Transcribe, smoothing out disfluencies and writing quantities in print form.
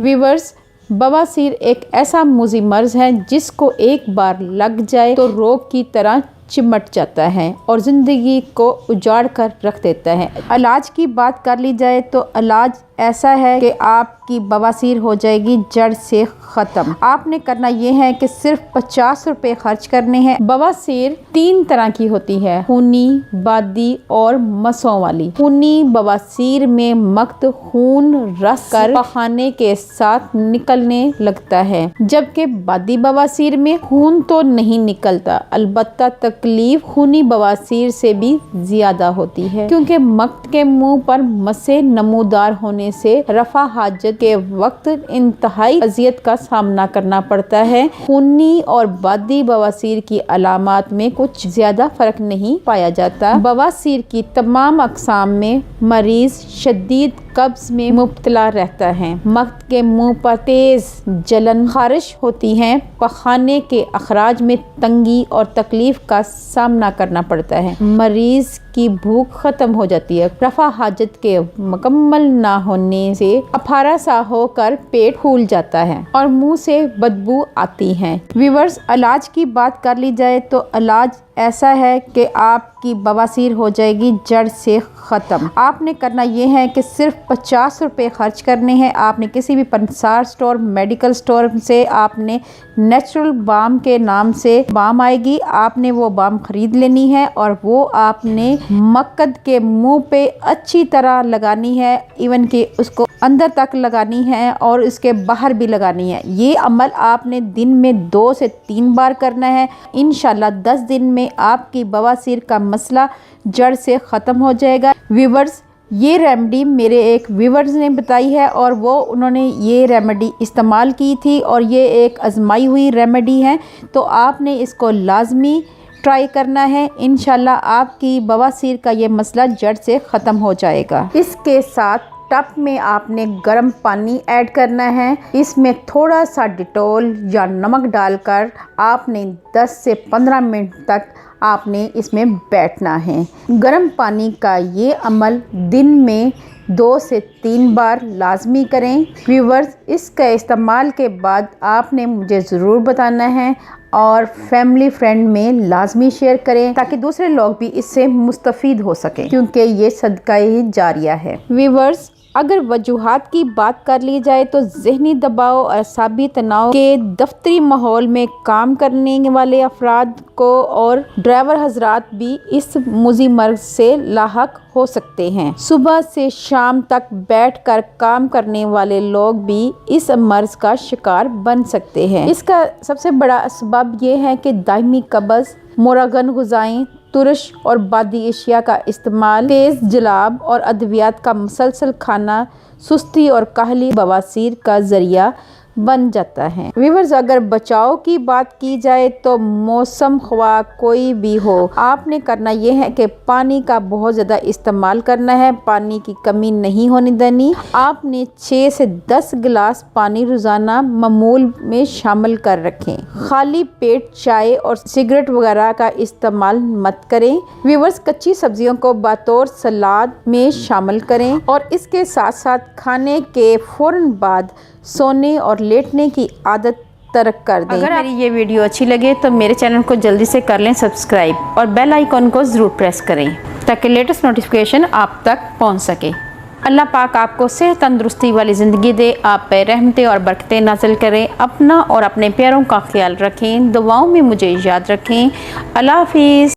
Viewers, बवासीर एक ऐसा मुज़ी मर्ज़ है जिसको एक बार लग जाए तो रोग की तरह चिमट जाता है और ज़िंदगी को उजाड़ कर रख देता है। इलाज की बात कर ली जाए तो इलाज ऐसा है कि आपकी बवासीर हो जाएगी जड़ से ख़त्म। आपने करना ये है कि सिर्फ 50 रुपए खर्च करने हैं। बवासीर 3 तरह की होती है, खूनी, बादी और मसों वाली। खूनी बवासीर में मक्त खून रस कर पखाने के साथ निकलने लगता है, जबकि बादी बवासीर में खून तो नहीं निकलता, अलबत्ता तकलीफ खूनी बवासीर से भी ज्यादा होती है, क्योंकि मक्त के मुंह पर मसे नमूदार होने से रफा हाजत के वक्त इंतहाई अजियत का सामना करना पड़ता है। खूनी और बादी बवासीर की अलामात में कुछ ज्यादा फर्क नहीं पाया जाता। बवासीर की तमाम अक़साम में मरीज शदीद कब्ज में मुब्तला रहता है। मक्त के मुंह पर तेज जलन, खारिश होती है, पखाने के अखराज में तंगी और तकलीफ का सामना करना पड़ता है। मरीज की भूख खत्म हो जाती है। रफा हाजत के मुकम्मल ना होने से अफारा सा होकर पेट फूल जाता है और मुंह से बदबू आती है। व्यूअर्स, इलाज की बात कर ली जाए तो इलाज ऐसा है कि आपकी बवासीर हो जाएगी जड़ से ख़त्म। आपने करना ये है कि सिर्फ 50 रुपए खर्च करने हैं। आपने किसी भी पंसार स्टोर, मेडिकल स्टोर से आपने नेचुरल बाम के नाम से बाम आएगी, आपने वो बाम खरीद लेनी है और वो आपने मक्कद के मुंह पे अच्छी तरह लगानी है, इवन कि उसको अंदर तक लगानी है और इसके बाहर भी लगानी है। ये अमल आपने दिन में 2 से 3 बार करना है। इंशाल्लाह 10 दिन में आपकी बवासीर का मसला जड़ से ख़त्म हो जाएगा। व्यूअर्स, ये रेमेडी मेरे एक व्यूअर्स ने बताई है और वो उन्होंने ये रेमेडी इस्तेमाल की थी और ये एक आजमाई हुई रेमेडी है, तो आपने इसको लाजमी ट्राई करना है। इंशाल्लाह आपकी बवासीर का ये मसला जड़ से ख़त्म हो जाएगा। इसके साथ टब में आपने गर्म पानी ऐड करना है। इसमें थोड़ा सा डिटॉल या नमक डालकर आपने 10 से 15 मिनट तक आपने इसमें बैठना है। गर्म पानी का ये अमल दिन में 2 से 3 बार लाजमी करें। व्यूअर्स, इसका इस्तेमाल के बाद आपने मुझे ज़रूर बताना है और फैमिली फ्रेंड में लाजमी शेयर करें ताकि दूसरे लोग भी इससे मुस्तफ़ीद हो सकें, क्योंकि ये सदका ही जारिया है। व्यूअर्स, अगर वजूहात की बात कर ली जाए तो ज़हनी दबाव और असाबी तनाव के दफ्तरी माहौल में काम करने वाले अफराद को और ड्राइवर हजरात भी इस मुज़ी मर्ज़ से लाहक हो सकते हैं। सुबह से शाम तक बैठकर काम करने वाले लोग भी इस मर्ज़ का शिकार बन सकते हैं। इसका सबसे बड़ा असबाब ये है कि दायमी कब्ज़, मुरगन गुज़ाएं, तुरश और बादी अशिया का इस्तेमाल, तेज़ जलाब और अद्वियात का मुसलसल खाना सुस्ती और काहली बवासीर का ज़रिया बन जाता है। व्यूअर्स, अगर बचाव की बात की जाए तो मौसम ख्वा कोई भी हो, आपने करना यह है कि पानी का बहुत ज़्यादा इस्तेमाल करना है, पानी की कमी नहीं होने देनी। आपने 6 से 10 गिलास पानी रोज़ाना मामूल में शामिल कर रखें। खाली पेट चाय और सिगरेट वगैरह का इस्तेमाल मत करें। व्यूअर्स, कच्ची सब्जियों को बतौर सलाद में शामिल करें और इसके साथ साथ खाने के फ़ौरन बाद सोने और लेटने की आदत तर्क कर दें। अगर मेरी ये वीडियो अच्छी लगे तो मेरे चैनल को जल्दी से कर लें सब्सक्राइब और बेल आइकॉन को ज़रूर प्रेस करें ताकि लेटेस्ट नोटिफिकेशन आप तक पहुंच सके। अल्लाह पाक आपको सेहत तंदुरुस्ती वाली ज़िंदगी दे, आप पे रहमतें और बरकतें नाज़िल करें। अपना और अपने प्यारों का ख्याल रखें, दुआओं में मुझे याद रखें। अल्लाह हाफ़िज़।